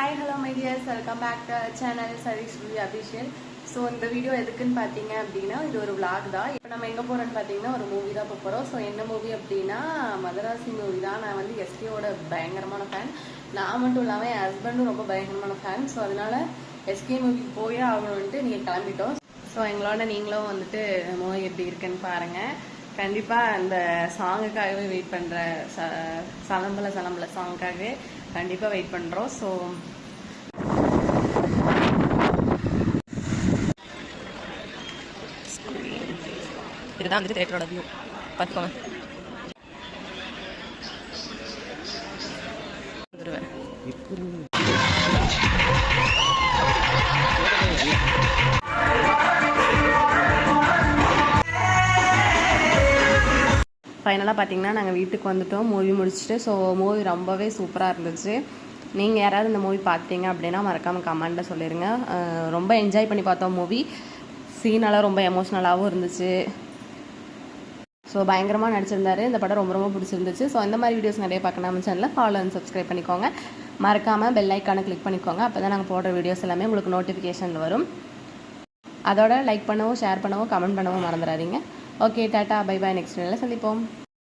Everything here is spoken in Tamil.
Hi hello my dears, welcome back to channel Satish official. So இந்த வீடியோ எதுக்குன்னு பார்த்தீங்க அப்படின்னா, இது ஒரு vlog தான். இப்போ நம்ம எங்கே போகிறோன்னு பார்த்தீங்கன்னா ஒரு மூவி தான் போகிறோம். ஸோ என்ன மூவி அப்படின்னா மதராசி மூவி தான். நான் வந்து எஸ்கேவோட பயங்கரமான ஃபேன். நான் மட்டும் இல்லாமல் என் ஹஸ்பண்டும் ரொம்ப பயங்கரமான ஃபேன். ஸோ அதனால எஸ்கே மூவிக்கு போயே ஆகணும்ட்டு நீங்கள் கிளம்பிட்டோம். ஸோ எங்களோட நீங்களும் வந்துட்டு மூவி எப்படி இருக்குன்னு பாருங்கள். கண்டிப்பாக அந்த சாங்குக்காகவே வெயிட் பண்ணுற சலம்பல சாங்குக்காகவே கண்டிப்பாக வெயிட் பண்ணுறோம். ஸோ இதுதான் வந்துட்டு தேட்டரோட வியூ பார்த்துக்கோங்க. ஃபைனலாக பார்த்தீங்கன்னா நாங்கள் வீட்டுக்கு வந்துட்டோம் மூவி முடிச்சுட்டு. ஸோ மூவி ரொம்பவே சூப்பராக இருந்துச்சு. நீங்கள் யாராவது இந்த மூவி பார்த்தீங்க அப்படின்னா மறக்காமல் கமெண்ட்டில் சொல்லிடுங்க. ரொம்ப என்ஜாய் பண்ணி பார்த்தோம் மூவி. சீனெல்லாம் ரொம்ப எமோஷ்னலாகவும் இருந்துச்சு. ஸோ பயங்கரமாக நடிச்சிருந்தாரு. இந்த படம் ரொம்ப ரொம்ப பிடிச்சிருந்துச்சு. ஸோ இந்த மாதிரி வீடியோஸ் நிறைய பார்க்க நம்ம சேனலில் ஃபாலோ அண்ட் சப்ஸ்கிரைப் பண்ணிக்கோங்க. மறக்காமல் பெல் ஐக்கானை கிளிக் பண்ணிக்கோங்க. அப்போ தான் நாங்கள் போடுற வீடியோஸ் எல்லாமே உங்களுக்கு நோட்டிஃபிகேஷன் வரும். அதோட லைக் பண்ணவும், ஷேர் பண்ணவும், கமெண்ட் பண்ணவும் மறந்துடாதீங்க. Okay, tata, bye bye. Next வீடியோவில் சந்திப்போம்.